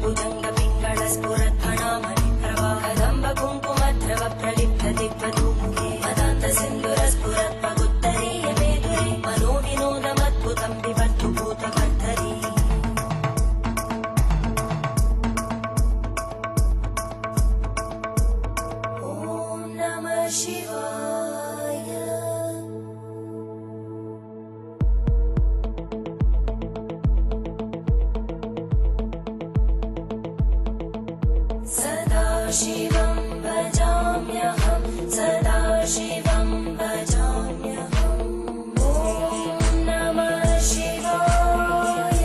भुजंग पिंगल स्फुरत् फणामणि प्रवाह कदम्ब कुङ्कुमद्रव प्रलिप्त दिग्वधूमुखे मदान्त सिन्दूर स्फुरत् पगुत्तरीय मेदुरे मनो विनोदमद्भुतं विवद्धु भूतभर्तरी ॐ नमः शिवाय। सदाशिवं भजाम्यहं सदाशिवं भजाम्यहम् ॐ नमः शिवाय।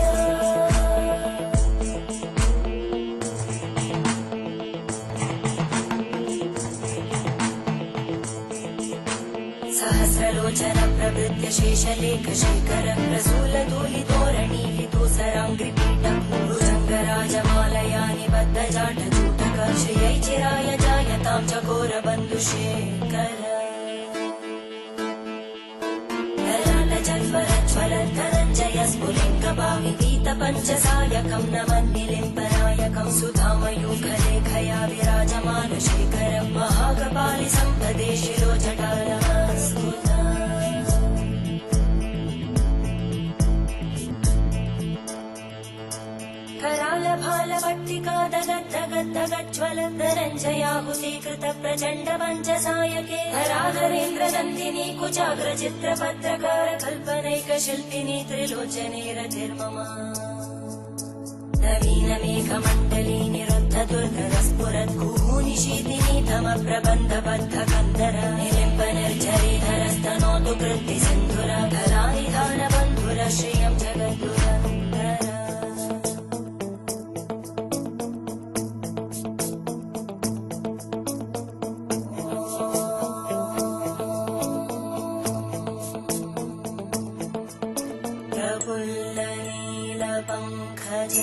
सहस्रलोचन प्रभृत्य शेषलेख शेखर प्रसूलधूलितोरणि विदूसराङ्घ्रिपीठ भुजङ्गराजमालया निबद्धजाटजूटक श्रियै चिराय जायतां चकोरबन्धुशेखर ललाटज्वरज्वलद्धनञ्जय स्फुलिङ्गभाविगीतपञ्चसायकं नमन्निलिम्पनायकं सुधामयूखलेखया विराजमानशेखरं महाकपालि सम्पदे शिरोजटालमस्तुता करालभालभट्टिका दगद्दगद्दगज्ज्वलद्धनञ्जयाहुतीकृत प्रचण्ड पञ्चसायके हराधरेन्द्रनन्दिनी कुचाग्रचित्रपत्रकार कल्पनैकशिल्पिनी त्रिलोचने रतिर्मम नवीनमेघमण्डली निरुद्ध दुर्धर स्फुरत् कुहूनिशीतिनी तमप्रबन्धबद्धकन्धर निलिम्पनिर्झरीधरस्तनोतु कृत्ति सिन्धुर कलानिधानबन्धुर श्रियं जगद्दुरन्धर प्रफुल्लनीलपङ्कज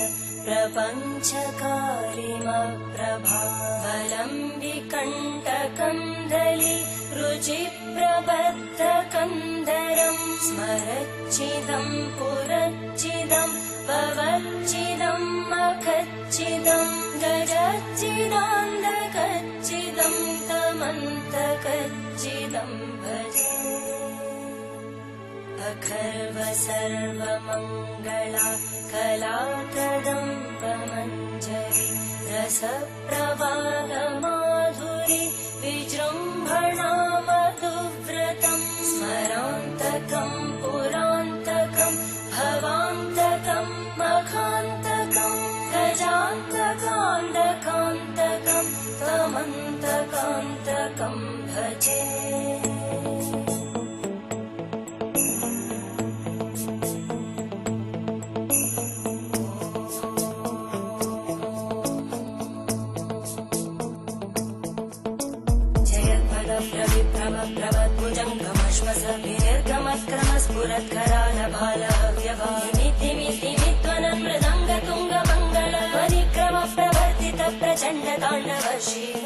प्रपञ्चकारिमप्रभावलं विकण्टकन्दली रुचिप्रबद्धकन्दरं स्मरच्चिदं पुरच्चिदं भवच्चिदं मखच्चिदं गजच्चिदान्धकच्चिदं तमन्तकच्चिदं भजे अखर्व सर्वमङ्गला कलाकदम्बमञ्जरी रसप्रवाहमाधुरी विजृम्भणा मधुव्रतं स्मरान्तकं पुरान्तकं भवान्तकं मखान्तकं गजान्तकान्तकान्तकं तमन्तकान्तकं भजे प्रभद्भुजङ्गमश्वस विनिर्गमत्क्रमस्फुरत्करालभालव्यभामितिमितिमित्वनं मृदङ्गतुङ्गमङ्गल परिक्रम प्रवर्तित प्रचण्डताण्डव शिव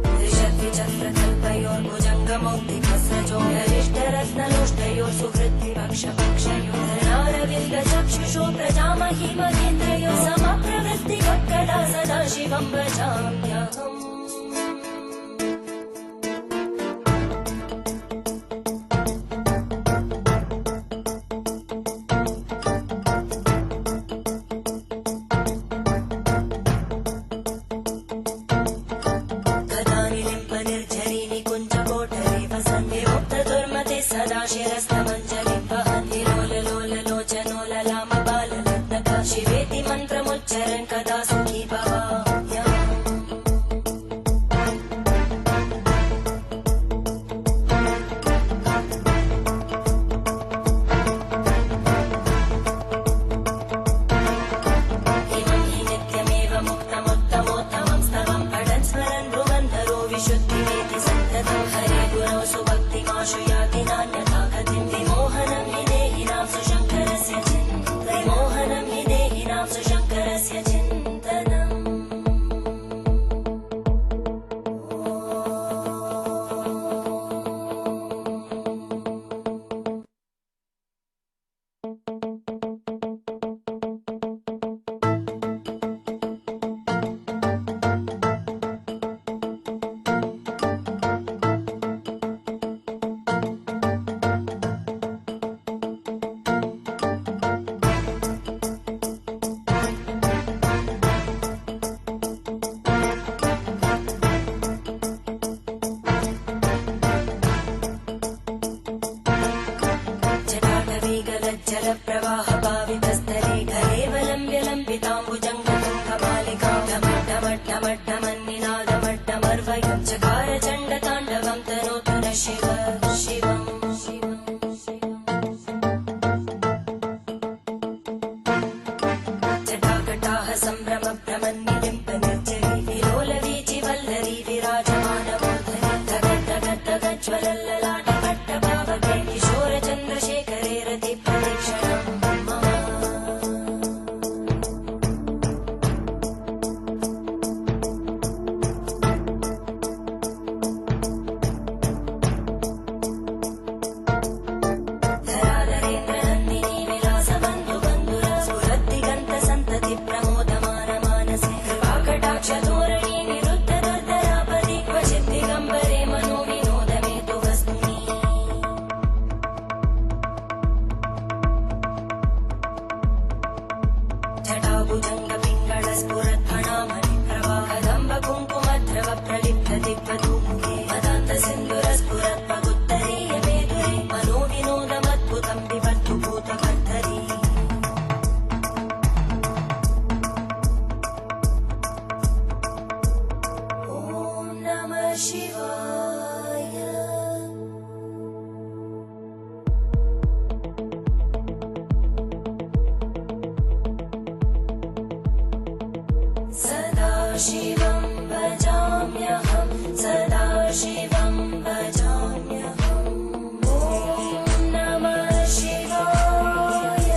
त्रिशक्तिचक्रकल्पयोर्भुजङ्गमौक्तिकस्रजोगरिष्ठरत्नलोष्टयोः सुहृद्विपक्षपक्षयोः धरणारविन्दचक्षुषो प्रजामहि महेन्द्रयोः समप्रवृत्तिवक्कला सदा शिवं भजाम्यहम् शिरस्तमञ्जलिं वहन्ति लोललोललोचनो ललामबालरत्नका शिवेति मन्त्रमुच्चरन् कदा सुखी भवाम्यहम् इमं हि नित्यमेव मुक्तमुत्तमोत्तमं स्तवं पठन् स्मरन् भ्रुवन्धरो विशुद्धिमेति सन्ततं हरे गुरौ सुभक्तिमाशु याति नान्यथा गतिं विमोहनं हि देहिनां सुशङ्करस्य चिन् विमोहनं हि देहिनां सुशङ्करस्य चिन् पावितस्थले कलेवलम्ब्य लम्बिताम्बुजङ्गतुङ्गबालिकां ढमड्ढमड्ढमड्ढमन्निनादमड्ढमर्वयं चकार चण्डताण्डवं तनोतु नः शिव शिवम् जटाकटाः सम्भ्रम भ्रमन्निलिम्ब निर्जरी विलोलवीचि वल्लरी विराजमानमूर्धनि धगद्धगद्धगज्ज्वलल्ललाटपट्टपावके किशोरचन्द्रशेखरे रतिप्रदक्षिणम् मम धराधरेन्द्रनन्दिनी विलासबन्धुबन्धुर स्फुरद्दिगन्तसन्तति प्रमोदमानमानसे कृपाकटाक्षधोरणी निरुद्धदुर्धरापदि क्वचित् दिगम्बरे मनो विनोदमेतु वस्तुनि जटाभुजङ्गपिङ्गळस्फुरद्फणामणिप्रभा कदम्बकुङ्कुमद्रव प्रलिप्तदिग्वधूमुखे मदान्तसिन्धुरस्फुरत्पगुत्तरीयमेधुरे मनो विनोदमद्भुतं विवर्धु भूतकर्धरी ॐ नमः शिवाय सदाशिवं भजाम्यहं सदाशिवं भजाम्यहम् ॐ नमः शिवाय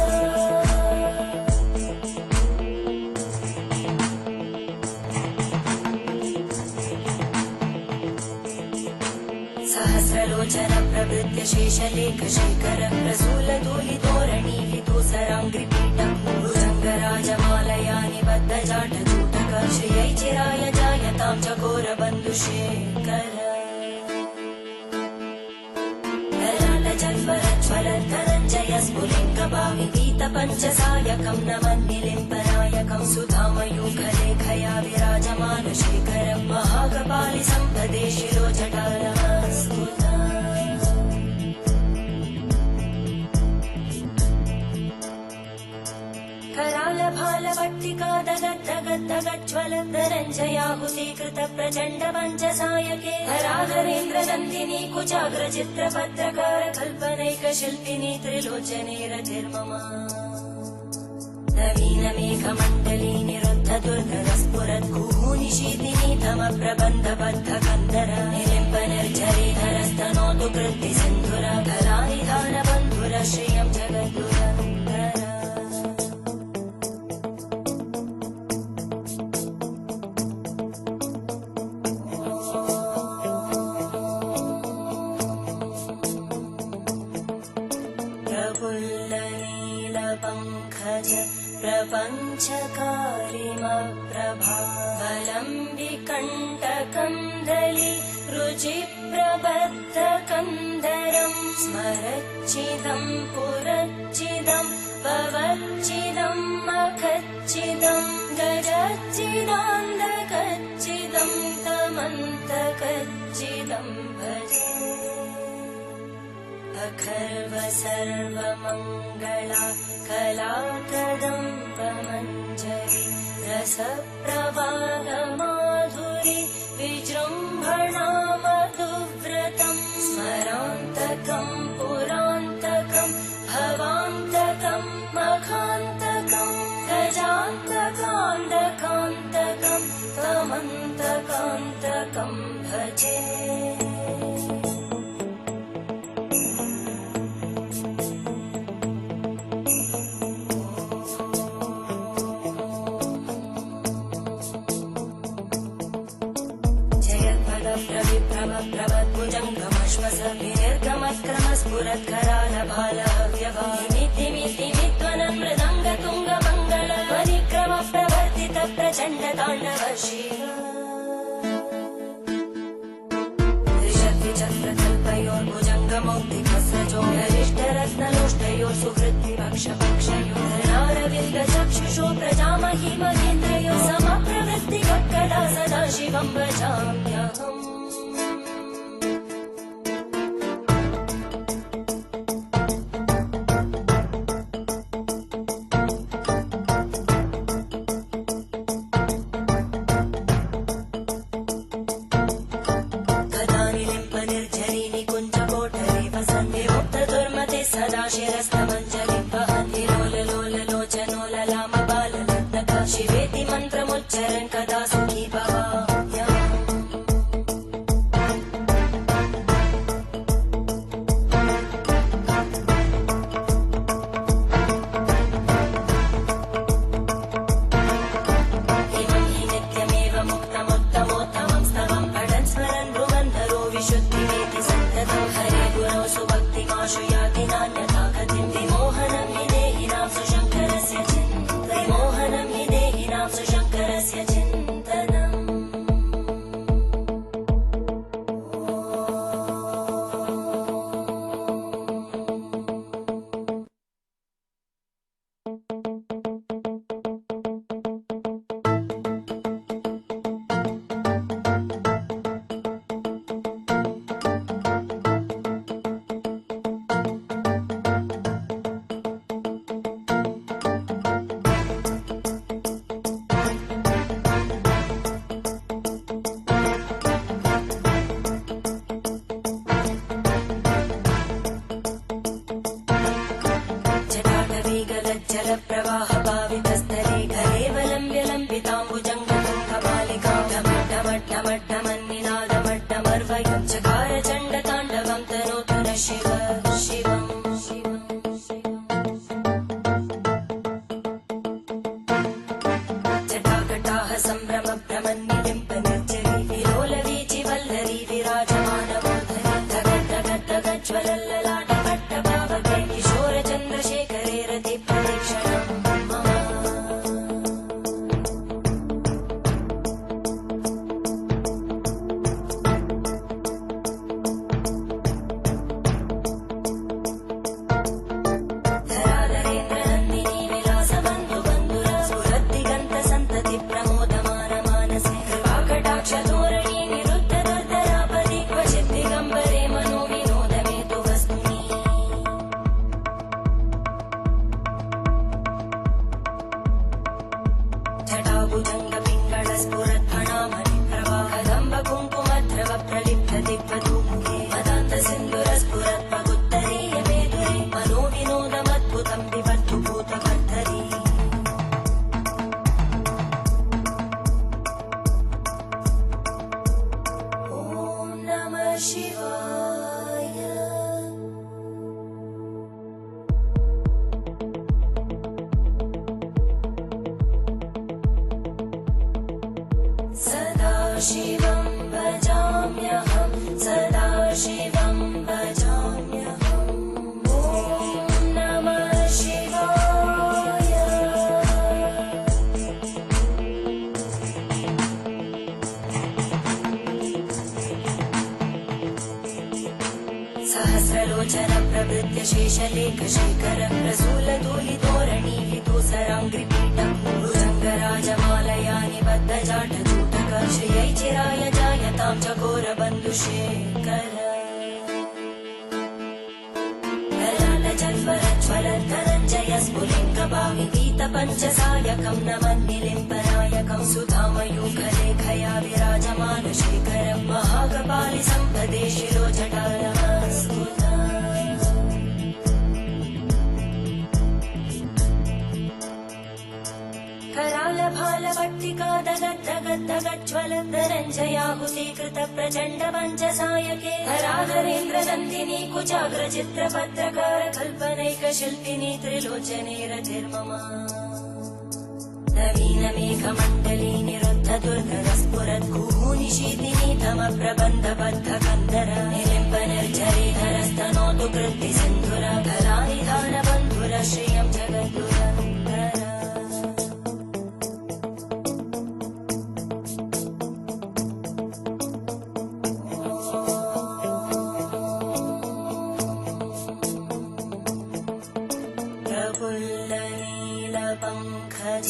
सहस्रलोचन प्रभृत्य शेषलेखशेखर प्रसूलधूलितोरणी विदूसराङ्घ्रिपीठं भुजङ्गराजमालया निबद्धजाटजूटक श्रियै चिराय जायतां चकोरबन्धुशेखर ललाटजल्परज्ज्वलद्धनञ्जय स्फुलिङ्गभाविपीतपञ्चसायकं नमन्निलिम्बनायकं सुधामयूखलेखया विराजमानशेखरं महाकपालि सम्पदे शिरोजटालमस्फुटम् करालभालभट्टिका दगद्धगद्धगज्ज्वलद्धनञ्जयाहुतीकृत प्रचण्ड पञ्चसायके धराधरेन्द्रनन्दिनी कुचाग्रचित्रपत्रकार कल्पनैकशिल्पिनी त्रिलोचने रतिर्मम नवीनमेघमण्डली निरुद्धदुर्धरस्फुरद्गूनिशीतिनी तमप्रबन्धबद्धकन्धर निलिम्बनिर्झरीधरस्तनोतु कृत्तिसिन्धुर कलानिधानबन्धुर श्रियं जगद्गुरन्धर प्रफुल्लनीलपङ्कज प्रपञ्चकारिमप्रभावलम्बिकण्टकन्दली रुचिप्रबद्धकन्दरं स्मरच्चिदं पुरच्चिदं भवच्चिदं मखच्चिदं गजच्चिदान्धकच्चिदं तमन्तकच्चिदं भजे अखर्व सर्वमङ्गला कलाकदम्बमञ्जरी रसप्रवाहमाधुरी विजृम्भणा मधुव्रतं स्मरान्तकं पुरान्तकं भवान्तकं मखान्तकं गजान्तकान्तकान्तकं तमन्तकान्तकं भजे प्रभद्भुजङ्गमश्वस विनिर्गमत्क्रमस्फुरत्करालभालव्यभामितिमितिमित्वनं मृदङ्गतुङ्गमङ्गल परिक्रमप्रवर्तित प्रचण्डताण्डव शिव त्रिशक्तिचक्रकल्पयोर्भुजङ्गमौक्तिकस्रजो गरिष्ठरत्नलोष्टयोः सुहृद्विपक्षपक्षयोः धरणारविन्दचक्षुषो प्रजामहि महेन्द्रयोः समप्रवृत्तिकक्कदा सदा शिवं भजाम्यहम् जटाटवीगलज्जलप्रवाहपावितस्थले घरेवलम्ब्य लम्बिताम्बुजङ्गतुङ्गबालिकां ढमड्ढमड्ढमड्ढमन्निनादमड्ढमर्वयं चकार चण्डताण्डवं तनोतु नः शिव शिवम् जटाकटाः सम्भ्रमभ्रमन्निलिम्प निर्जरी विलोलवीचि वल्लरी विराजमानमूर्धनि धगद्धगद्धगज्ज्वलल्ललाटपट्टपावके किशोरचन्द्रशेखरे रतिप्रदक्षिणम् मम धराधरेन्द्रनन्दिनी विलासबन्धुबन्धुरा स्फुरद्दिगन्तसन्तति प्रमोदमानमानसे कृपाकटाक्षधोरणी निरुद्धदुर्धरापदि क्वचित् दिगम्बरे मनोविनोदमेतु वस्तुनि जटाभुजङ्गपिङ्गळस्फुरत्फणामणिप्रवाहदम्बकुङ्कुमद्रव प्रलिप्तदिग्वधूमुखे मदान्तसिन्धुरस्फुरत्पगुत्तरीयमेधुरे मनोविनोदमद्भुतं विबद्धु भूतकर्धरी ॐ नमः शिवाय सदाशिवं भजाम्यहं सदाशिवं भजाम्यहम् ॐ नमः शिवाय सहस्रलोचन प्रभृत्य शेषलेखशेखर प्रसूलधूलिधोरणी विदूसराङ्घ्रिपीठं भुजङ्गराजमालया निबद्धजाटजूटक श्रियै चिराय जायतां चकोरबन्धुशेखर ललाटजल्परज्ज्वलद्धनञ्जय स्फुलिङ्गभाविपीतपञ्चसायकं नमन्निलिम्पनायकं सुधामयूखलेखया विराजमानशेखरं महाकपालि सम्पदे शिरोजटालस्फुटम् करालभालभट्टिका दगद्धगद्धगज्ज्वलद्धनञ्जयाहुतीकृत प्रचण्ड पञ्चसायके धराधरेन्द्रनन्दिनी कुचाग्रचित्रपत्रकार कल्पनैकशिल्पिनी त्रिलोचने रतिर्मम नवीनमेघमण्डली निरुद्धदुर्धरस्फुरद्गूनिशीतिनी तमप्रबन्धबद्धकन्धर निलिम्प निर्झरीधरस्तनोतु कृत्तिसिन्धुर कलानिधानबन्धुर श्रियं जगद्दुरन्धर प्रफुल्लनीलपङ्कज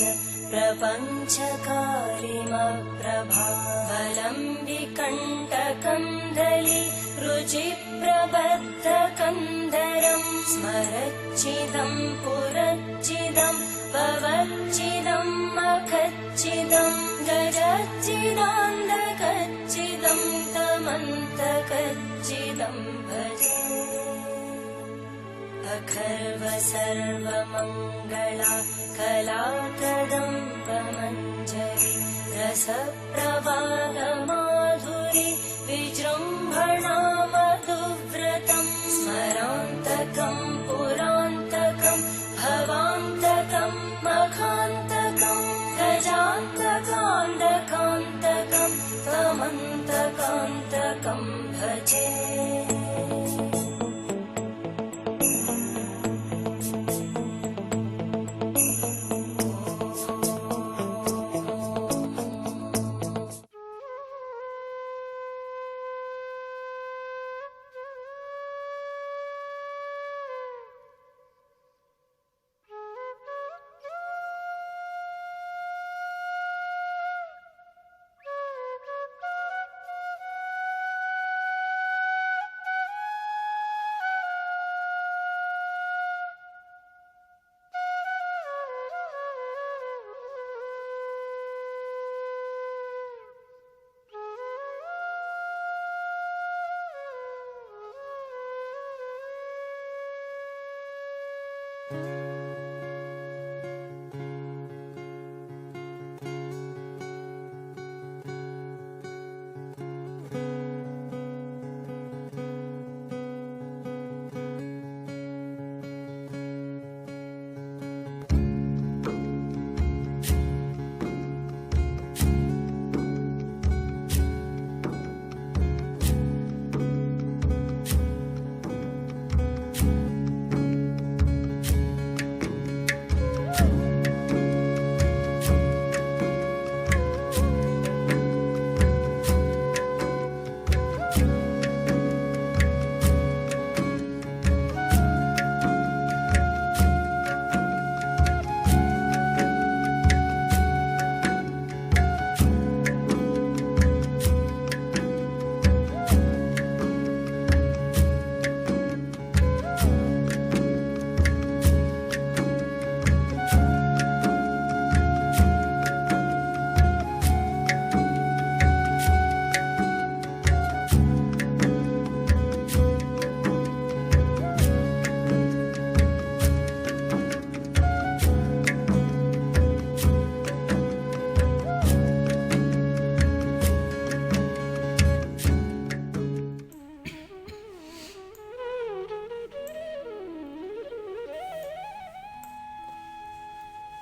प्रपञ्चकारिमप्रभावलम्बिकण्टकन्दली रुचिप्रबद्धकन्धरं स्मरच्चिदं पुरच्चिदं भवच्चिदं मखच्चिदं गजच्चिदान्धकच्चिदं तमन्तकच्चिदं भजे अखर्व सर्वमङ्गला कलाकदम्बमञ्जरी रसप्रवाहमाधुरी विजृम्भणा मधुव्रतं स्मरान्तकं पुरान्तकं भवान्तकं मखान्तकं गजान्तकान्तकान्तकं तमन्तकान्तकं भजे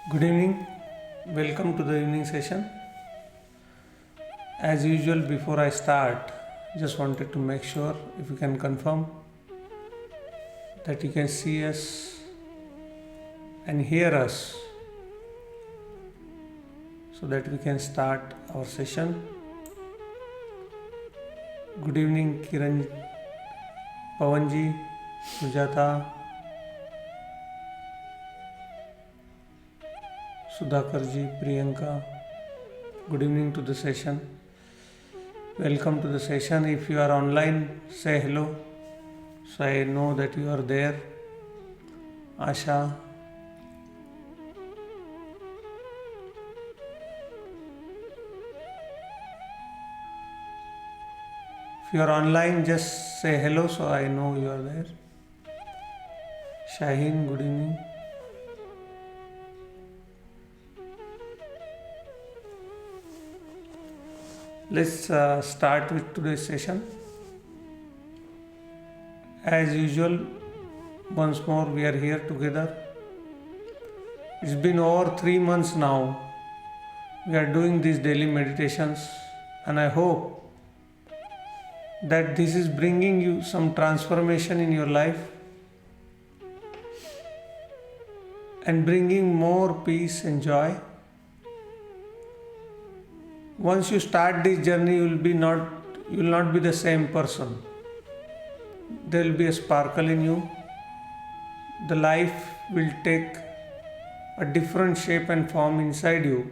Good evening. Welcome to the evening session. As usual, before I start, just wanted to make sure if you can confirm that you can see us and hear us so that we can start our session. Good evening, Kiran, Pavanji, Sujata, Sudhakarji, Priyanka. Good evening to the session. Welcome to the session. If you are online, say hello. So I know that you are there. Asha. If you are online, just say hello so I know you are there. Shaheen, good evening. Let's start with today's session. As usual, once more we are here together. It's been over 3 months now. We are doing these daily meditations, and I hope that this is bringing you some transformation in your life and bringing more peace and joy. Once you start this journey, you will not be the same person. There will be a sparkle in you. The life will take a different shape and form inside you,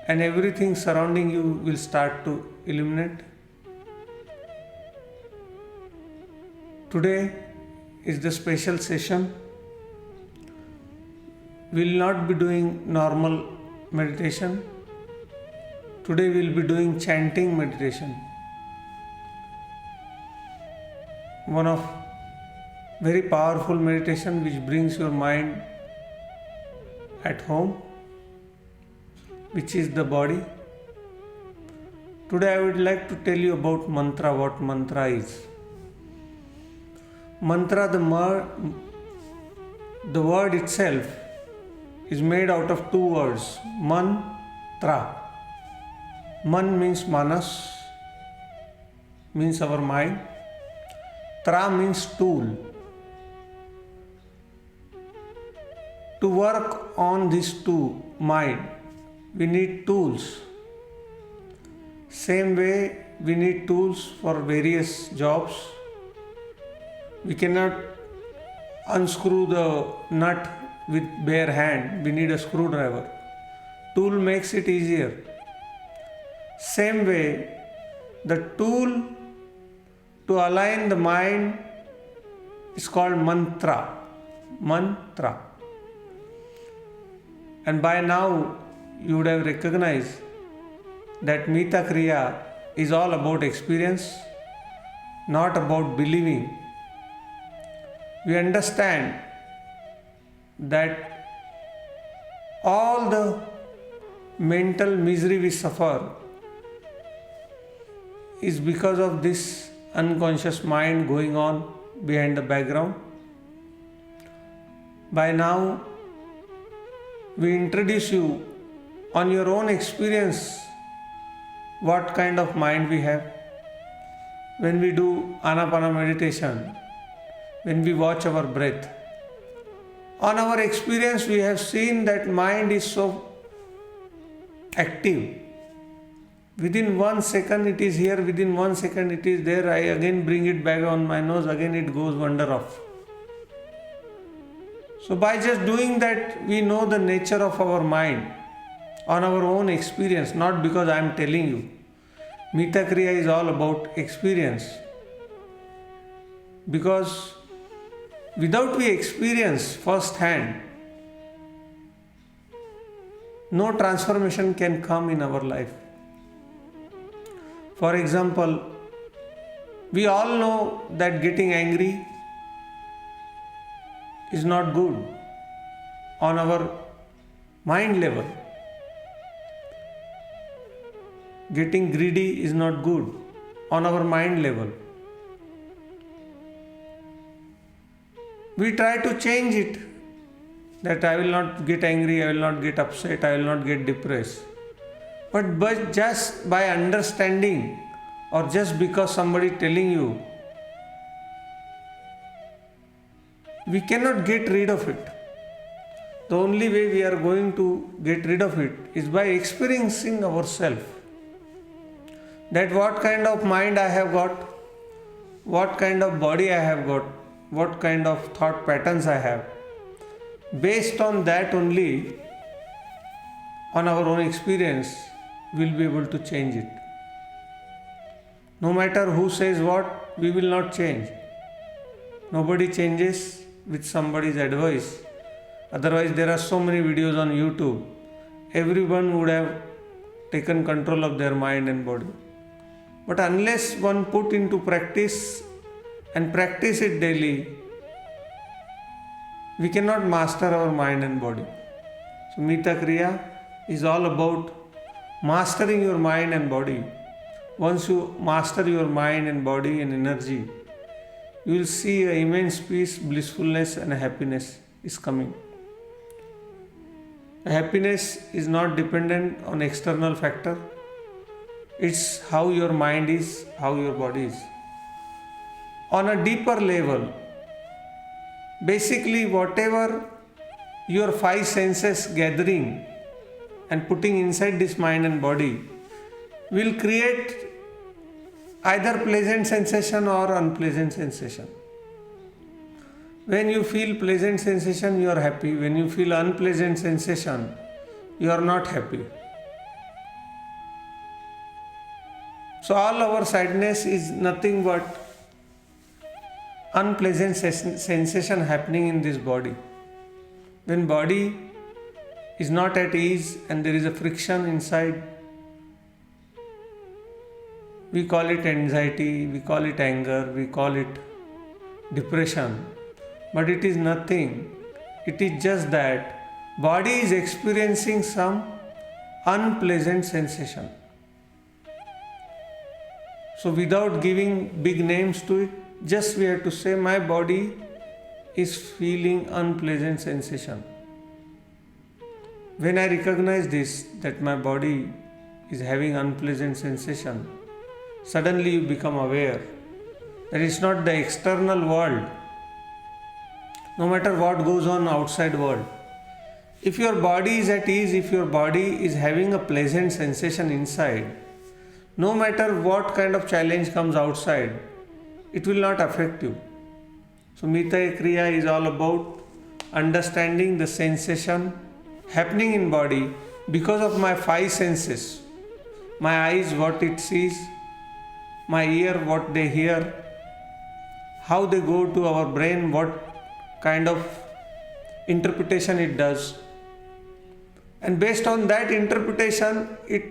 and everything surrounding you will start to illuminate. Today is the special session. We will not be doing normal meditation. Today we will be doing chanting meditation. One of very powerful meditation which brings your mind at home, which is the body. Today I would like to tell you about mantra, what mantra is. Mantra, the word itself is made out of two words, man, tra. Man means manas, means our mind. Tra means tool. To work on these two, mind, we need tools. Same way we need tools for various jobs. We cannot unscrew the nut with bare hand. We need a screwdriver. Tool makes it easier. Same way, the tool to align the mind is called mantra. Mantra. And by now, you would have recognized that Mita Kriya is all about experience, not about believing. We understand that all the mental misery we suffer is because of this unconscious mind going on behind the background. By now, we introduce you on your own experience what kind of mind we have. When we do Anapana meditation, when we watch our breath, on our experience we have seen that mind is so active. Within 1 second it is here, within 1 second it is there. I again bring it back on my nose, again it goes wander off. So by just doing that, we know the nature of our mind on our own experience, not because I am telling you. Mita Kriya is all about experience. Because without we experience first hand, no transformation can come in our life. For example, we all know that getting angry is not good on our mind level. Getting greedy is not good on our mind level. We try to change it that I will not get angry, I will not get upset, I will not get depressed. But just by understanding, or just because somebody telling you, we cannot get rid of it. The only way we are going to get rid of it is by experiencing ourselves. That what kind of mind I have got, what kind of body I have got, what kind of thought patterns I have. Based on that only, on our own experience, we will be able to change it. No matter who says what, we will not change. Nobody changes with somebody's advice. Otherwise, there are so many videos on YouTube. Everyone would have taken control of their mind and body. But unless one put into practice and practice it daily, we cannot master our mind and body. So Mita Kriya is all about mastering your mind and body. Once you master your mind and body and energy, you will see an immense peace, blissfulness and happiness is coming. Happiness is not dependent on external factor. It's how your mind is, how your body is. On a deeper level, basically whatever your five senses gathering and putting inside this mind and body will create either pleasant sensation or unpleasant sensation. When you feel pleasant sensation, you are happy. When you feel unpleasant sensation, you are not happy. So all our sadness is nothing but unpleasant sensation happening in this body. When body is not at ease and there is a friction inside, we call it anxiety, we call it anger, we call it depression. But it is nothing. It is just that body is experiencing some unpleasant sensation. So without giving big names to it, just we have to say my body is feeling unpleasant sensation. When I recognize this, that my body is having unpleasant sensation, suddenly you become aware that it's not the external world. No matter what goes on outside world, if your body is at ease, if your body is having a pleasant sensation inside, no matter what kind of challenge comes outside, it will not affect you. So Mita Kriya is all about understanding the sensation happening in body because of my five senses. My eyes, what it sees, my ear, what they hear, how they go to our brain, what kind of interpretation it does. And based on that interpretation, it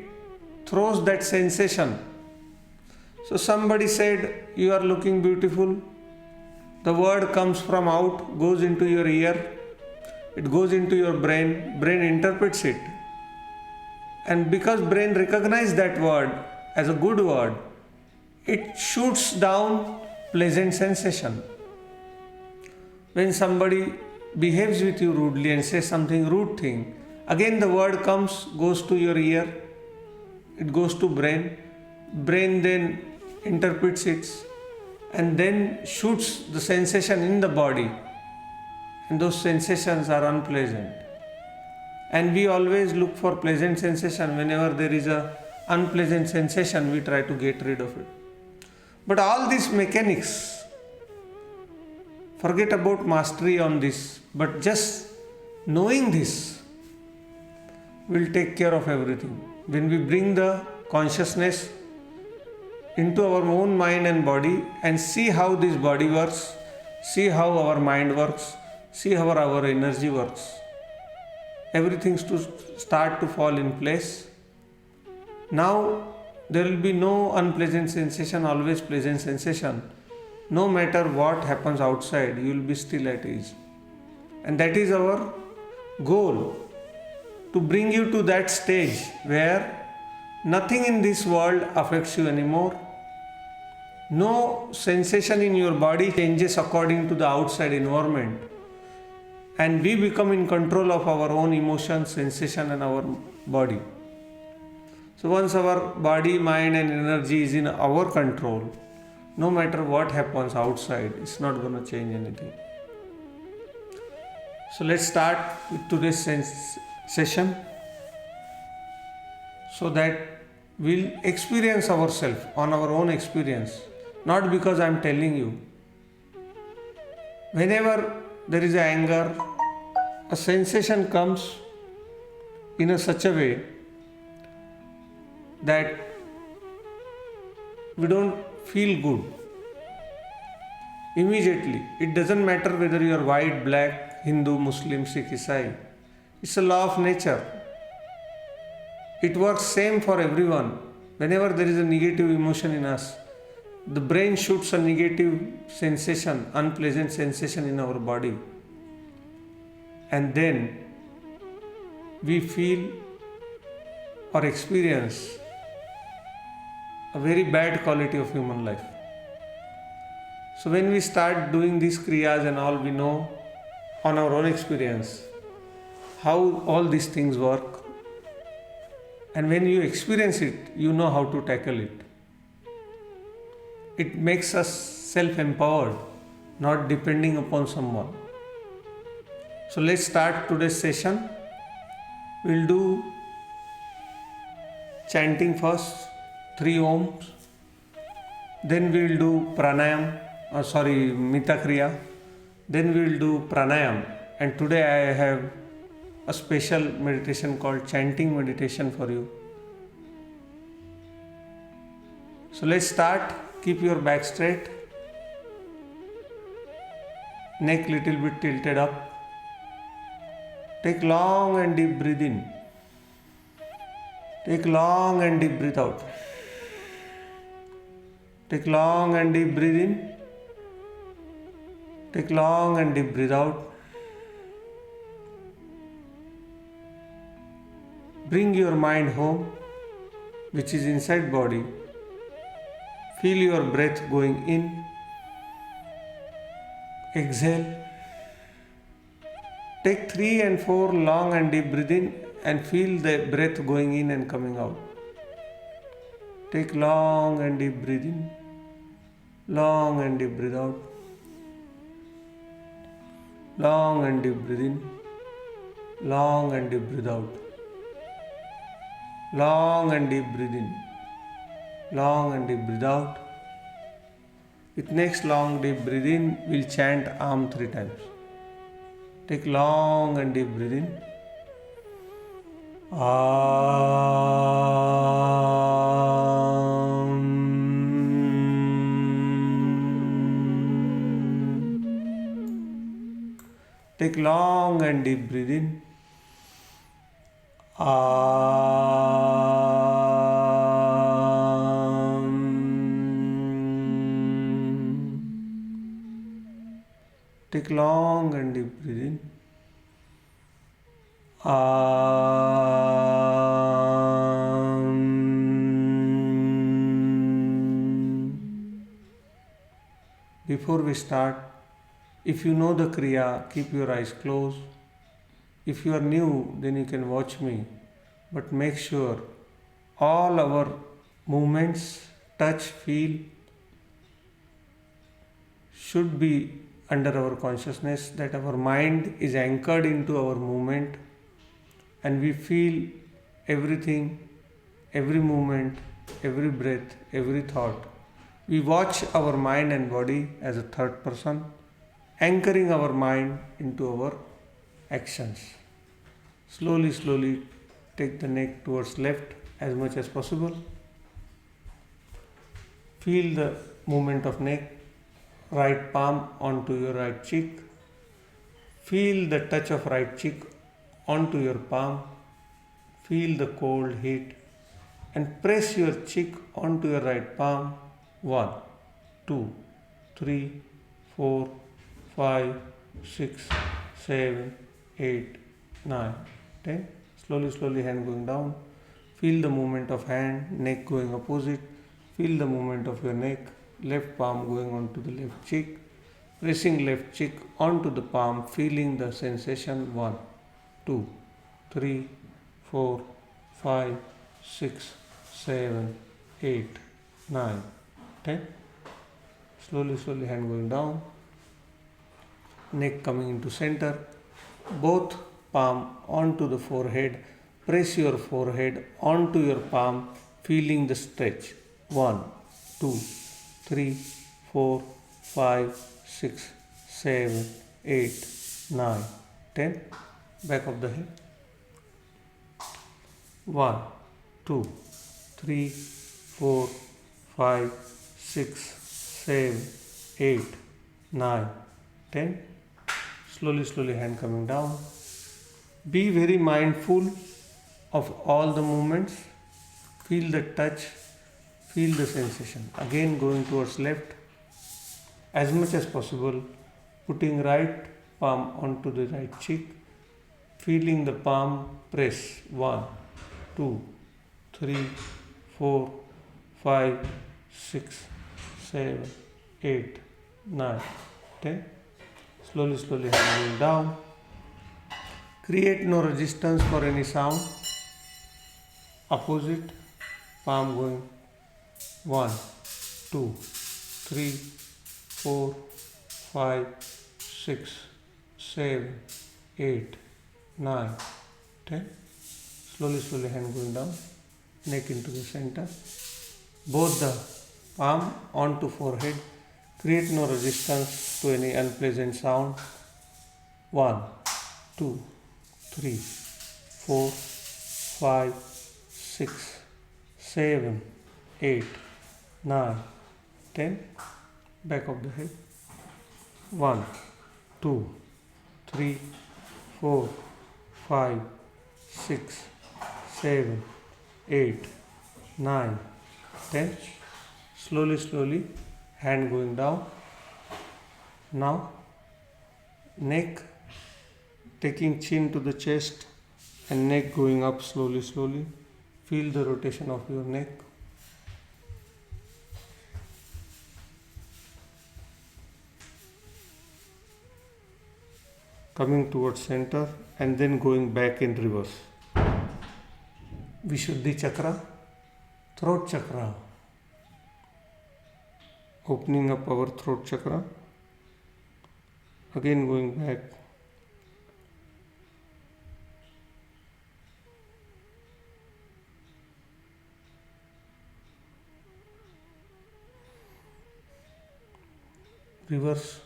throws that sensation. So somebody said, you are looking beautiful. The word comes from out, goes into your ear, it goes into your brain, brain interprets it. And because brain recognizes that word as a good word, it shoots down pleasant sensation. When somebody behaves with you rudely and says something rude thing, again the word comes, goes to your ear, it goes to brain, brain then interprets it and then shoots the sensation in the body, and those sensations are unpleasant. And we always look for pleasant sensation. Whenever there is a unpleasant sensation, we try to get rid of it. But all these mechanics, forget about mastery on this, but just knowing this will take care of everything. When we bring the consciousness into our own mind and body and see how this body works, see how our mind works, see how our energy works, everything to start to fall in place. Now there will be no unpleasant sensation, always pleasant sensation. No matter what happens outside, you will be still at ease. And that is our goal, to bring you to that stage where nothing in this world affects you anymore. No sensation in your body changes according to the outside environment. and we become in control of our own emotions, sensation and our body. So once our body, mind and energy is in our control, no matter what happens outside, it's not going to change anything. So let's start with today's session so that we'll experience ourselves on our own experience, not because I'm telling you. Whenever there is anger, a sensation comes in such a way that we don't feel good. Immediately, it doesn't matter whether you are white, black, Hindu, Muslim, Sikh, Isai. It's a law of nature. It works same for everyone. Whenever there is a negative emotion in us, the brain shoots a negative sensation, unpleasant sensation in our body. And then we feel or experience a very bad quality of human life. So when we start doing these kriyas and all, we know on our own experience how all these things work. And when you experience it, you know how to tackle it. It makes us self-empowered, not depending upon someone. So let's start today's session. We'll do chanting first, 3 ohms. Then we'll do pranayam, Mita Kriya. Then we'll do pranayam. And today I have a special meditation called chanting meditation for you. So let's start. Keep your back straight, neck little bit tilted up. Take long and deep breath in. Take long and deep breath out. Take long and deep breath in. Take long and deep breath out. Bring your mind home, which is inside body. Feel your breath going in. Exhale. Take 3 and 4 long and deep breath in and feel the breath going in and coming out. Take long and deep breath in. Long and deep breath out. Long and deep breath in. Long and deep breath out. Long and deep breath in. Long and deep breath out. With next long deep breath in, we'll chant Am 3 times. Take long and deep breath in. Take long and deep breath in. Take long and deep breath in. Before we start, if you know the Kriya, keep your eyes closed. If you are new, then you can watch me. But make sure all our movements, touch, feel, should be under our consciousness, that our mind is anchored into our movement and we feel everything, every movement, every breath, every thought. We watch our mind and body as a third person, anchoring our mind into our actions. Slowly, slowly take the neck towards left as much as possible. Feel the movement of neck. Right palm onto your right cheek. Feel the touch of right cheek onto your palm. Feel the cold heat and press your cheek onto your right palm. 1, 2, 3, 4, 5, 6, 7, 8, 9, 10. Slowly, slowly hand going down. Feel the movement of hand, neck going opposite. Feel the movement of your neck. Left palm going onto the left cheek, Pressing left cheek onto the palm, feeling the sensation. 1, 2, 3, 4, 5, 6, 7, 8, 9, 10. Slowly, slowly hand going down. Neck coming into center. Both palm onto the forehead. Press your forehead onto your palm, feeling the stretch. 1, 2, 3, 4, 5, 6, 7, 8, 9, 10. Back of the head. 1, 2, 3, 4, 5, 6, 7, 8, 9, 10. Slowly, slowly hand coming down. Be very mindful of all the movements. Feel the touch, feel the sensation. Again going towards left as much as possible, putting right palm onto the right cheek, feeling the palm press. 1, 2, 3, 4, 5, 6, 7, 8, 9, 10. Slowly, slowly hand going down. Create no resistance for any sound. Opposite, palm going 1, 2, 3, 4, 5, 6, 7, 8, 9, 10. Slowly, slowly hand going down. Neck into the center. Both the palm onto forehead. Create no resistance to any unpleasant sound. 1, 2, 3, 4, 5, 6, 7, 8, 9, 10. Back of the head. 1, 2, 3, 4, 5, 6, 7, 8, 9, 10. Slowly, slowly, hand going down. Now, neck, taking chin to the chest and neck going up slowly, slowly. Feel the rotation of your neck. Coming towards center and then going back in reverse. Vishuddhi chakra, throat chakra. Opening up our throat chakra. Again going back. Reverse.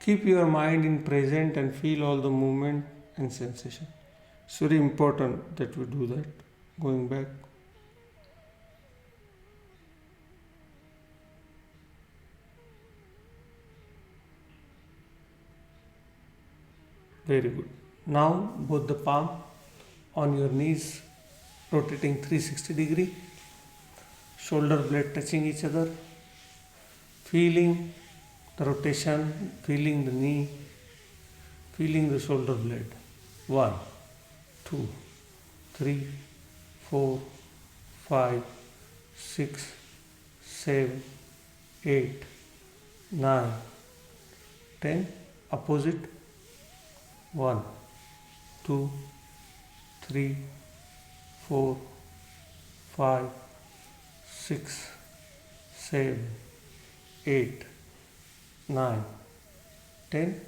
Keep your mind in present and feel all the movement and sensation. It's very important that we do that. Going back. Very good. Now both the palm on your knees, rotating 360 degree. Shoulder blade touching each other. Feeling the rotation, feeling the knee, feeling the shoulder blade. 1, 2, 3, 4, 5, 6, 7, 8, 9, 10. Opposite. 1, 2, 3, 4, 5, 6, 7, 8, 9, 10.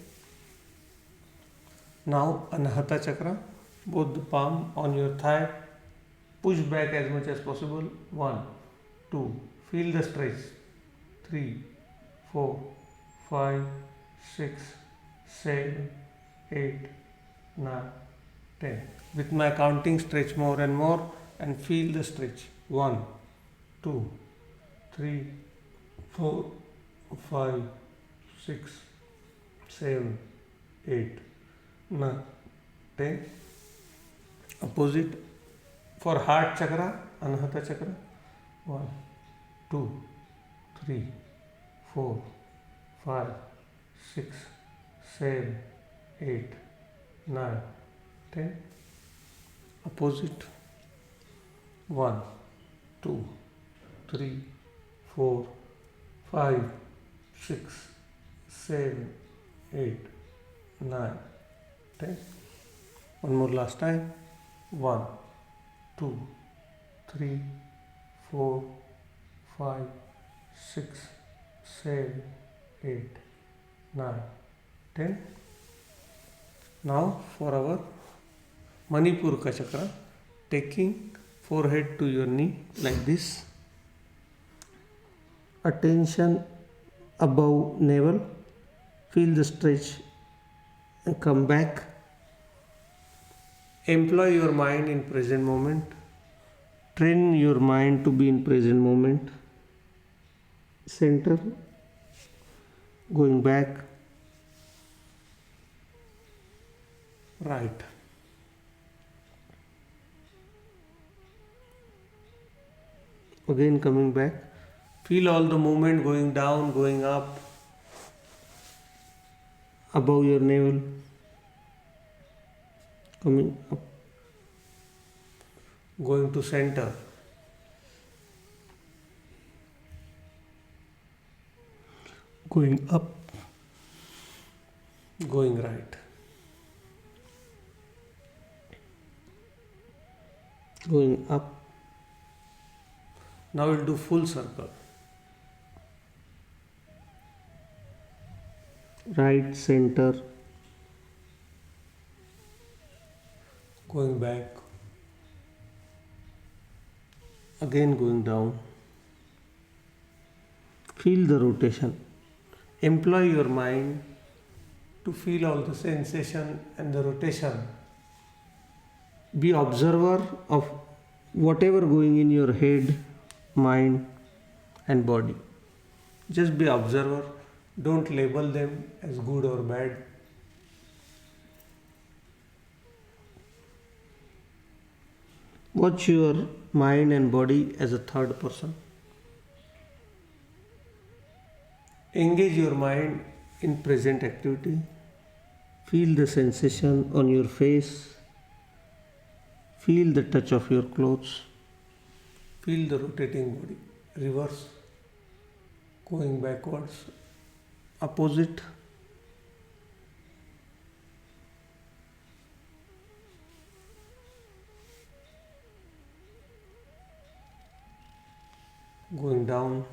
Now Anahata chakra, both the palm on your thigh, push back as much as possible. 1, 2, feel the stretch. 3, 4, 5, 6, 7, 8, 9, 10. With my counting, stretch more and more and feel the stretch. 1, 2, 3, 4, 5, 6, 7, 8, 9, 10. Opposite. For heart chakra, Anahata chakra. 1, 2, 3, 4, 5, 6, 7, 8, 9, 10. Opposite. 1, 2, 3, 4, 5, 6, 7, 8, 9, 10. One more last time. 1, 2, 3, 4, 5, 6, 7, 8, 9, 10. Now for our Manipuraka chakra, taking forehead to your knee like this. Attention above navel. Feel the stretch and come back. Employ your mind in present moment. Train your mind to be in present moment. Center. Going back. Right. Again coming back. Feel all the movement going down, going up, above your navel, coming up, going to center, going up, going right, going up. Now we'll do full circle. Right, center, going back, again going down. Feel the rotation. Employ your mind to feel all the sensation and the rotation. Be observer of whatever going in your head, mind and body. Just be observer. Don't label them as good or bad. Watch your mind and body as a third person. Engage your mind in present activity. Feel the sensation on your face. Feel the touch of your clothes. Feel the rotating body. Reverse. Going backwards. Opposite. Going down.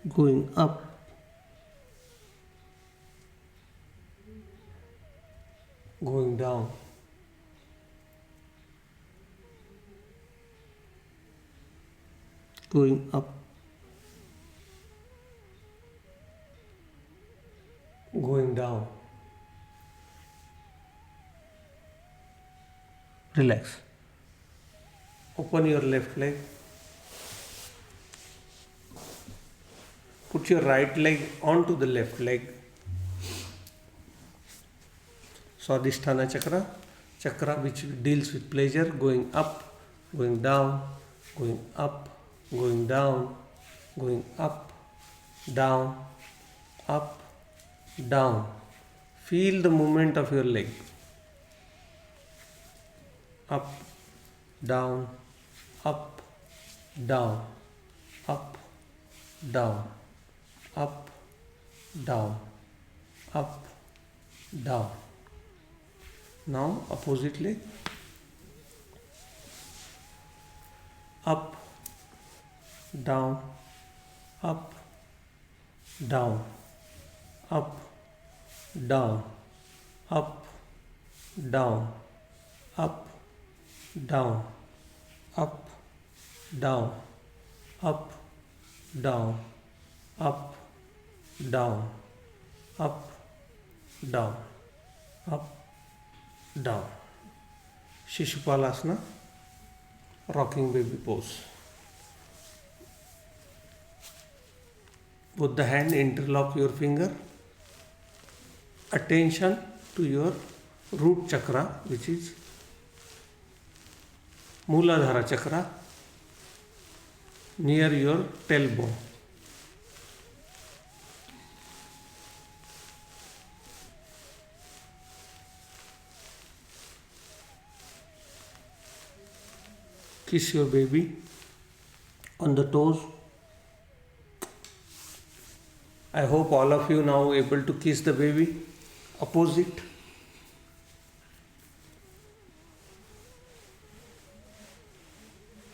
Going up. Going down. Going up. Going down. Relax. Open your left leg. Put your right leg onto the left leg. Swadhisthana chakra, chakra which deals with pleasure, going up, going down, going up, going down, going up, down, up, down. Feel the movement of your leg. Up, down, up, down, up, down, up, down, up, down. Now opposite leg. Up, down, up, down, up, down, up, down, up, down, up, down, up, down, up, down, up, down, up, down. Shishupalasana, rocking baby pose. Both the hand interlock your finger. Attention to your root chakra, which is Mooladhara chakra, near your tailbone. Kiss your baby on the toes. I hope all of you now able to kiss the baby. Opposite.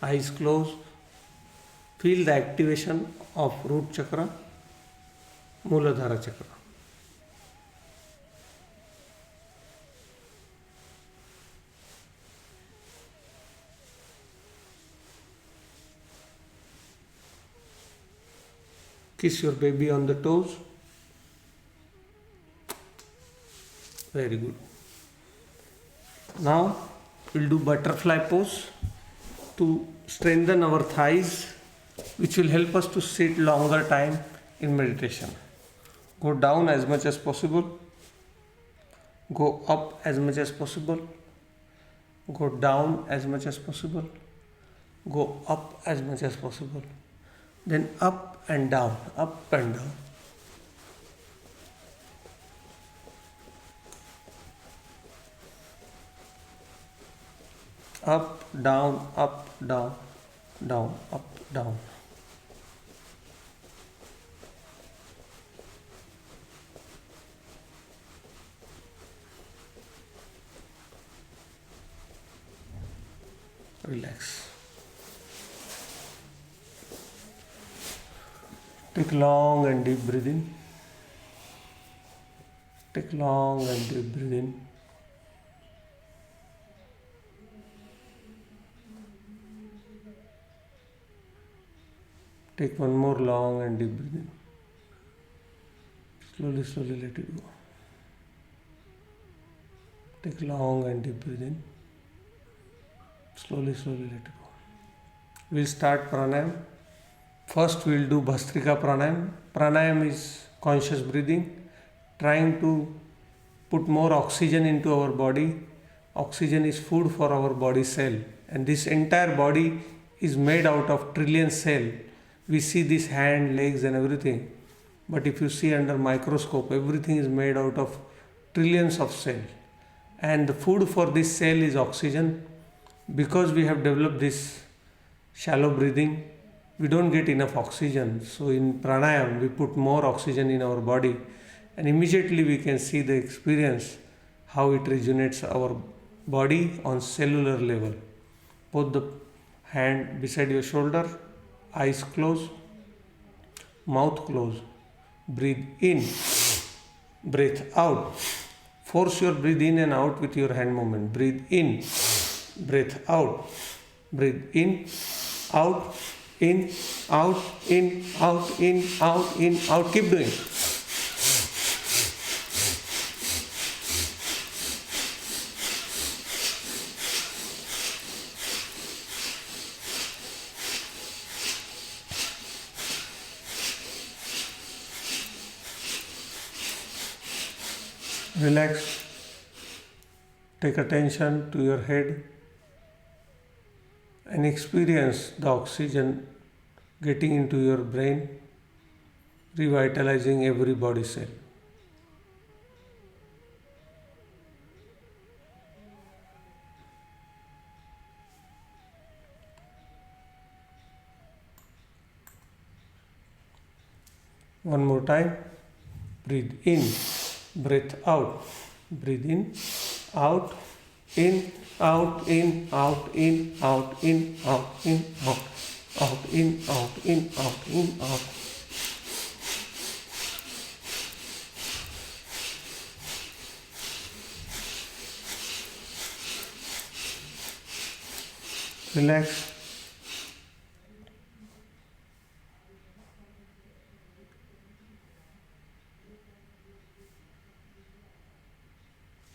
Eyes closed. Feel the activation of root chakra, Muladhara chakra. Kiss your baby on the toes. Very good. Now we'll do butterfly pose to strengthen our thighs, which will help us to sit longer time in meditation. Go down as much as possible. Go up as much as possible. Go down as much as possible. Go up as much as possible. Then up and down, up and down. Up, down, down, up, down. Relax. Take long and deep breath in. Take long and deep breath in. Take one more long and deep breath in. Slowly, slowly let it go. Take long and deep breath in. Slowly, slowly let it go. We'll start pranayam. First we'll do Bhastrika pranayam. Pranayam is conscious breathing, trying to put more oxygen into our body. Oxygen is food for our body cell, and this entire body is made out of trillion cells. We see this hand, legs and everything, but if you see under microscope, everything is made out of trillions of cells, and the food for this cell is oxygen. Because we have developed this shallow breathing, we don't get enough oxygen. So in pranayam we put more oxygen in our body, and immediately we can see the experience how it rejuvenates our body on cellular level. Put the hand beside your shoulder, eyes closed, mouth closed. Breathe in, breathe out. Force your breathe in and out with your hand movement. Breathe in, breathe out. Breathe in, out, in, out, in, out, in, out, in, out. Keep doing. Relax. Take attention to your head and experience the oxygen getting into your brain, revitalizing every body cell. One more time. Breathe in, breathe out. Breathe in, out, in, out, in, out, in, out, in, out, in, out, out, in, out, in, out, in, out. Relax.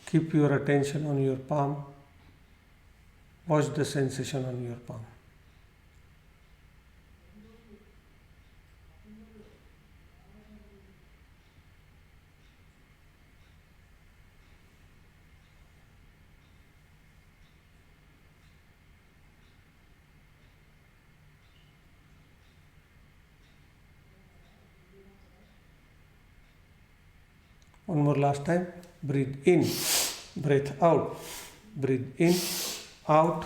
Keep your attention on your palm. Watch the sensation on your palm. One more last time. Breathe in, breathe out. Breathe in, out,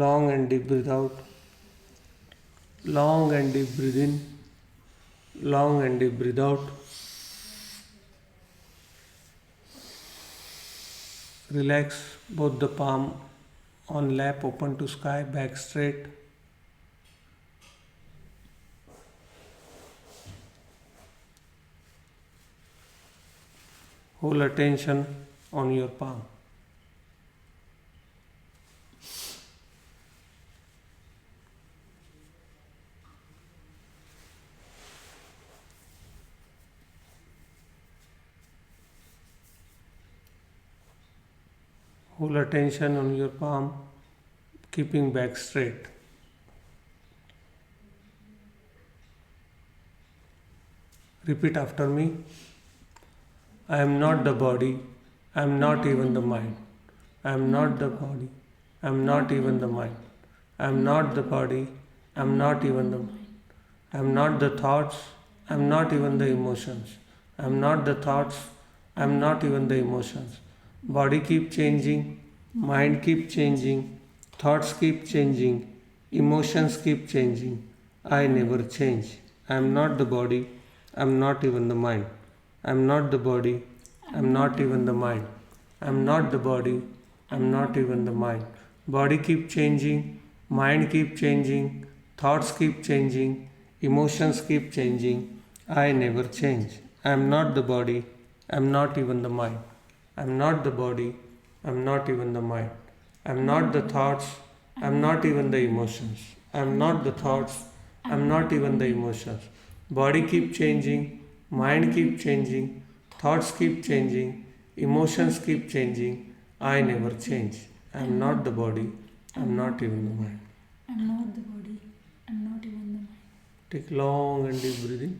Long and deep breathe out. Long and deep breathe in. Long and deep breathe out. Relax both the palm on lap, open to sky, back straight. Hold attention on your palm. Hold attention on your palm, keeping back straight. Repeat after me. I am not the body, I am not even the mind. I am not the body, I am not even the mind. I am not the body, I am not even the mind. I am not the thoughts, I am not even the emotions. I am not the thoughts, I am not even the emotions. Body keep changing, mind keep changing, thoughts keep changing, emotions keep changing. I never change. I am not the body, I am not even the mind. I am not the body, I am not even the mind. I am not the body, I am not even the mind. Body keep changing, mind keep changing, thoughts keep changing, emotions keep changing. I never change. I am not the body, I am not even the mind. I am not the body, I am not even the mind. I am not the thoughts, I am not even the emotions. I am not the thoughts, I am not even the emotions. Body keep changing, mind keep changing, thoughts keep changing, emotions keep changing. I never change. I am not the body, I am not even the mind. I am not the body, I am not even the mind. Take long and deep breathing.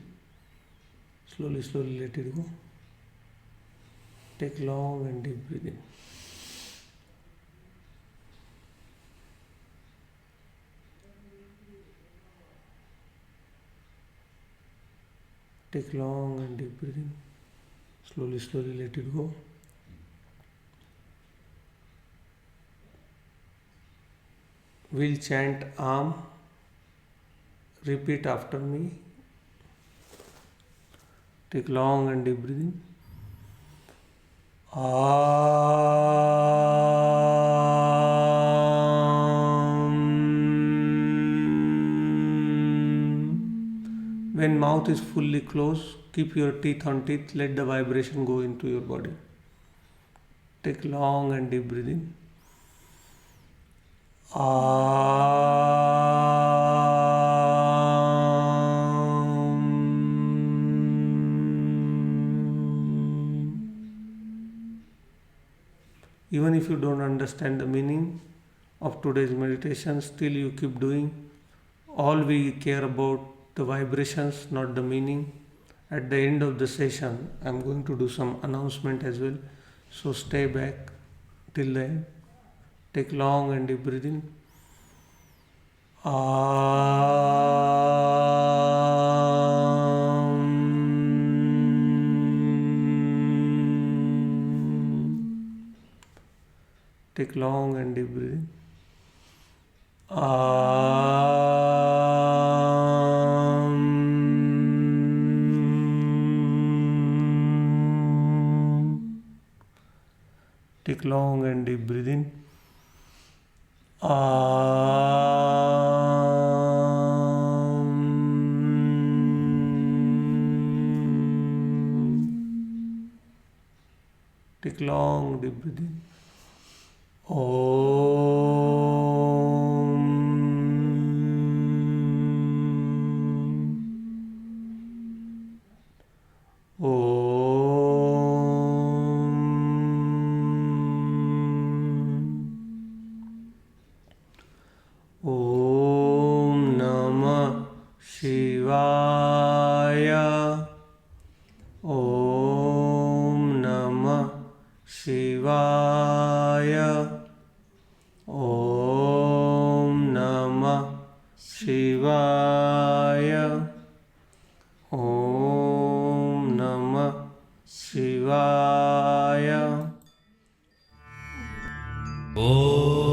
Slowly, slowly let it go. Take long and deep breathing. Take long and deep breathing. Slowly, slowly let it go. We'll chant Am. Repeat after me. Take long and deep breathing. When mouth is fully closed, keep your teeth on teeth, let the vibration go into your body. Take long and deep breathing. Even if you don't understand the meaning of today's meditation, still you keep doing. All we care about the vibrations, not the meaning. At the end of the session, I am going to do some announcement as well. So stay back till the end. Take long and deep breathing. Take long and deep breathing. Take long and deep breathing. Take long deep breathing. Om Namah Shivaya. Om Namah Shivaya. Om Namah Shivaya. Om Namah Shivaya. Om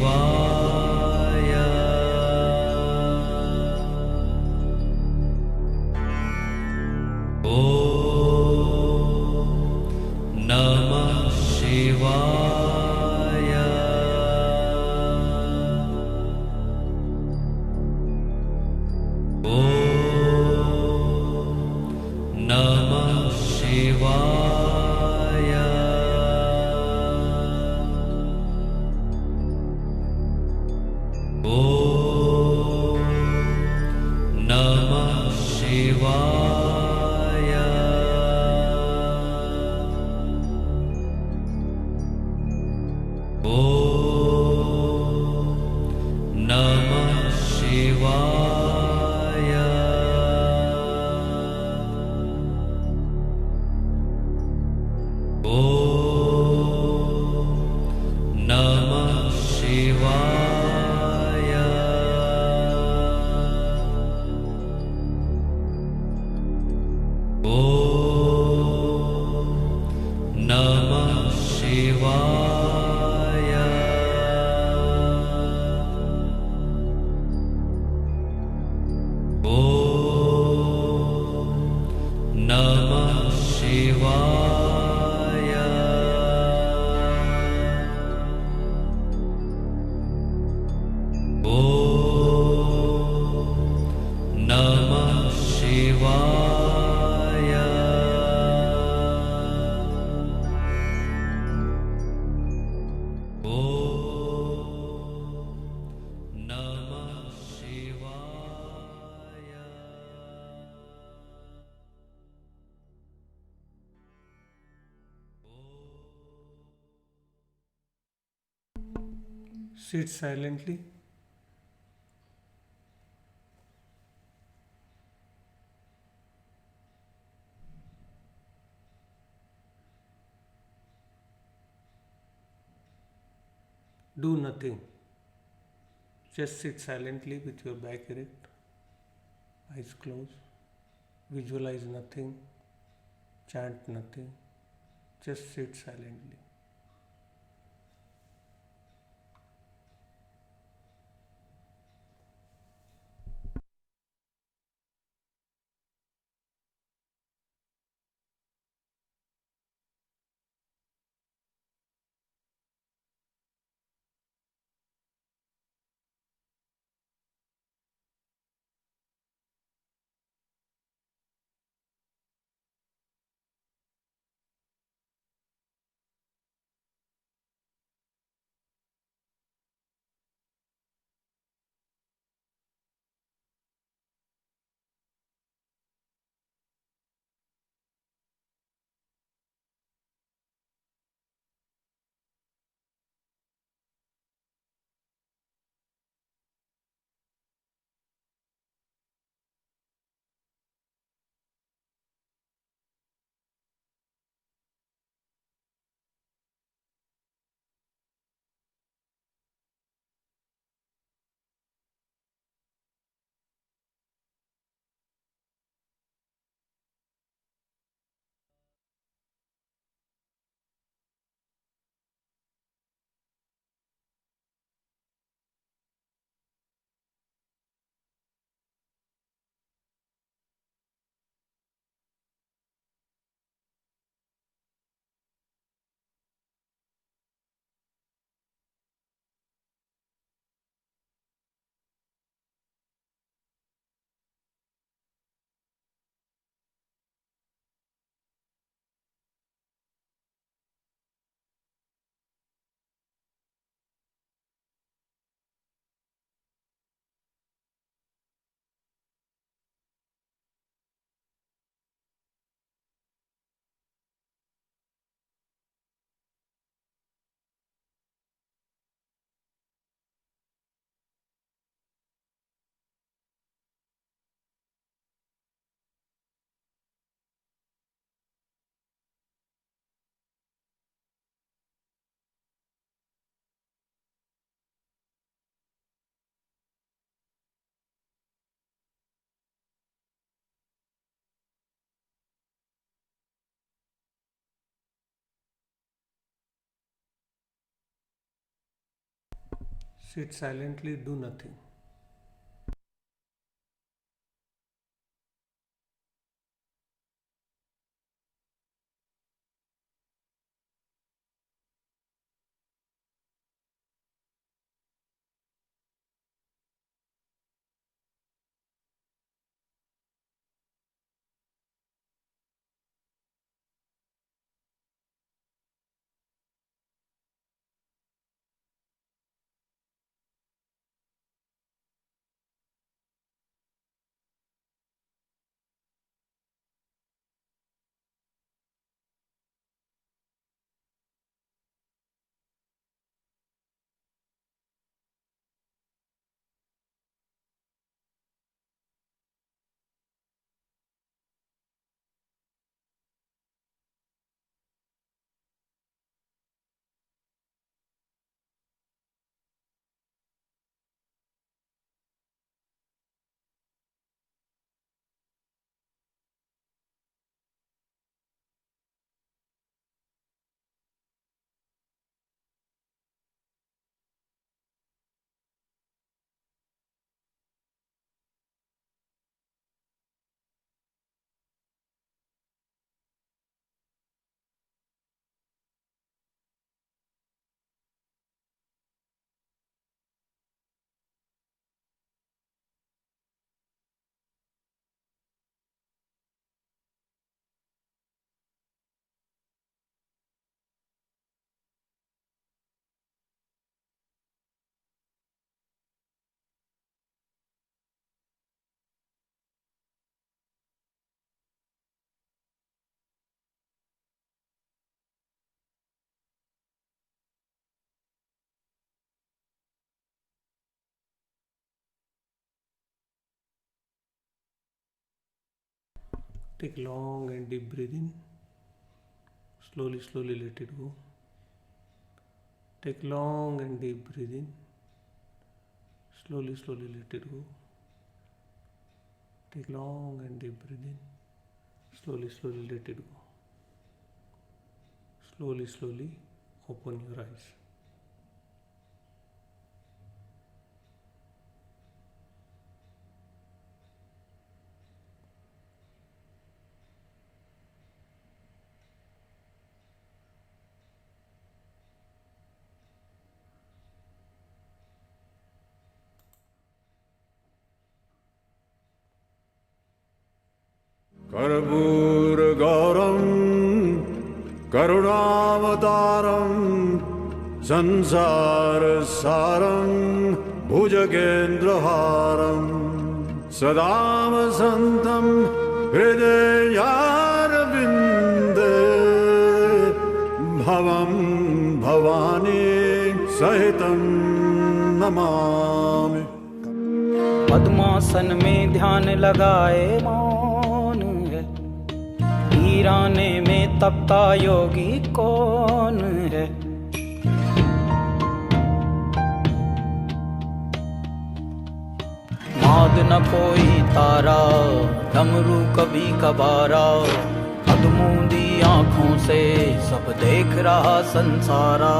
शिवाय ॐ नमः शिवाय ॐ नमः शिवाय ॐ नमः शिवाय ॐ नमः शिवाय ॐ नमः शिवाय ॐ नमः शिवाय ॐ नमः शिवाय ॐ नमः शिवाय ॐ नमः शिवाय Sit silently. Do nothing. Just sit silently with your back erect, eyes closed. Visualize nothing, chant nothing. Just sit silently. Sit silently, do nothing. Take long and deep breath in. Slowly, slowly let it go. Take long and deep breath in. Slowly, slowly let it go. Take long and deep breath in. Slowly, slowly let it go. Slowly, slowly open your eyes. कर्पूरगौरं करुणावतारं संसारसारं भुजगेन्द्रहारं सदा वसन्तं हृदयारविन्दे भवं भवानी सहितं नमामि। पद्मासन में ध्यान लगाए मौन है, वीराने में तपता योगी कौन है। नाद न कोई तारा, डमरू कभी कबारा, अधमूंदी आँखों से सब देख रहा संसारा।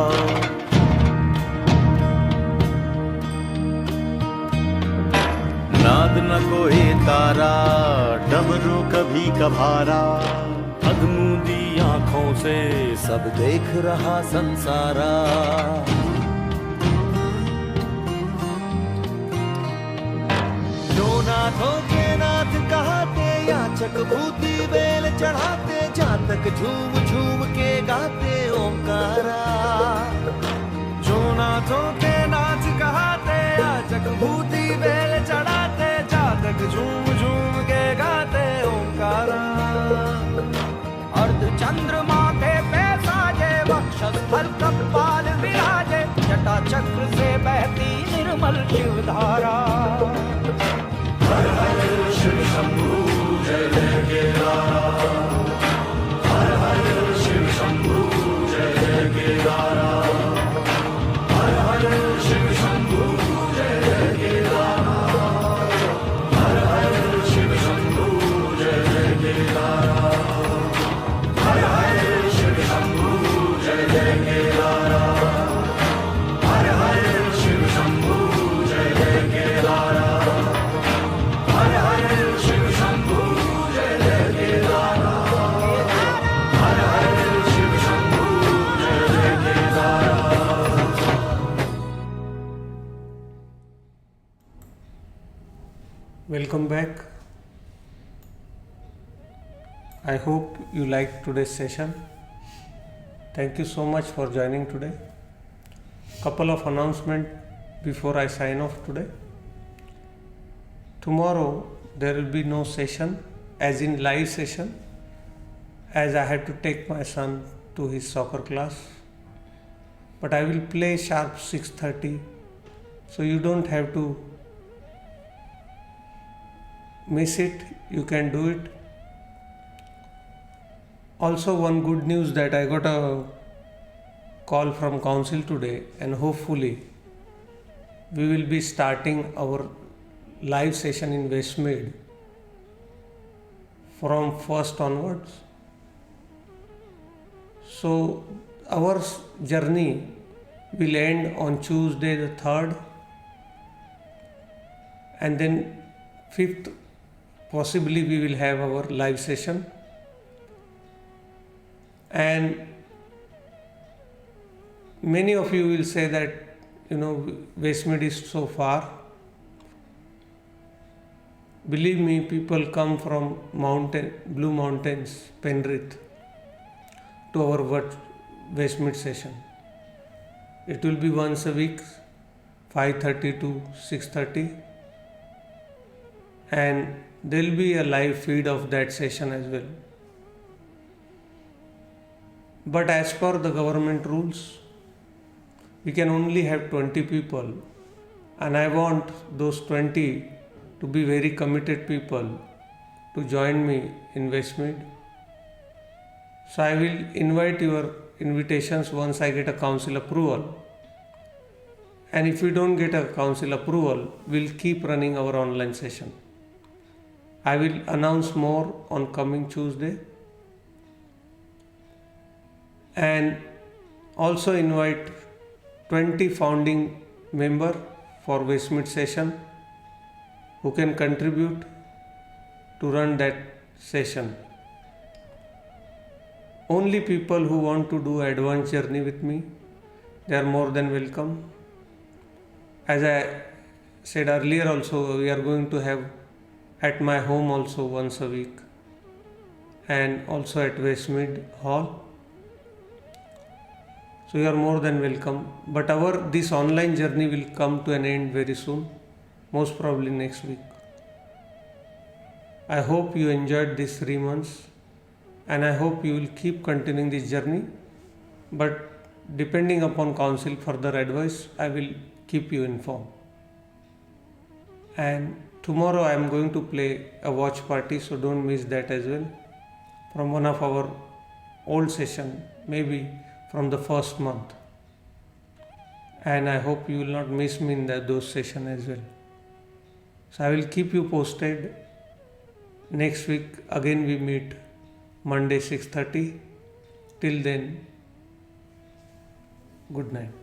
नाद न कोई तारा, डमरू कभी कभारा, अधमूंदी आँखों से सब देख रहा संसारा। जो नाथों के नाथ कहाते, याचक भूति बेल चढ़ाते, जातक झूम झूम के गाते ओंकारा। जो नाथों के नाथ कहाते, याचक भूति बेल चढ़ाते, जातक झूम झूम के गाते ओंकारा। अर्ध चंद्रमा के पे साजे, वक्षस्थल कपाल विराजे, जटा चक्र से बहती निर्मल शिव धारा। हर हर शिव शंभू जय जय केदारा, हर हर शिव शंभू जय जय केदारा, हर हर शिव शंभू जय जय केदारा, हर हर शिव शंभू जय जय केदारा, हर हर शिव शंभू जय जय केदारा, हर हर Shiv Shambhu Welcome back. I hope you liked today's session. Thank you so much for joining today. Couple of announcements before I sign off today. Tomorrow there will be no session, as in live session, as I have to take my son to his soccer class. But I will play sharp 6:30, so you don't have to miss it. You can do it. Also, one good news that I got a call from council today, and hopefully we will be starting our live session in Westmead from 1st onwards. So our journey will end on Tuesday the 3rd, and then 5th possibly we will have our live session. And many of you will say that Westmead is so far. Believe me, people come from Blue Mountains, Penrith, to our Westmead session. It will be once a week, 5:30 to 6:30, and there will be a live feed of that session as well. But as per the government rules, we can only have 20 people, and I want those 20 to be very committed people to join me in Westmead. So I will invite your invitations once I get a council approval. And if we don't get a council approval, we'll keep running our online session. I will announce more on coming Tuesday. And also invite 20 founding members for Westmead session who can contribute to run that session. Only people who want to do advanced journey with me, they are more than welcome. As I said earlier also, we are going to have at my home also once a week, and also at Westmead Hall. So you are more than welcome. But this online journey will come to an end very soon, most probably next week. I hope you enjoyed these 3 months, and I hope you will keep continuing this journey. But depending upon council further advice, I will keep you informed. And tomorrow I am going to play a watch party, so don't miss that as well, from one of our old session, maybe from the first month. And I hope you will not miss me in those sessions as well. So I will keep you posted. Next week again we meet Monday 6:30. Till then, good night.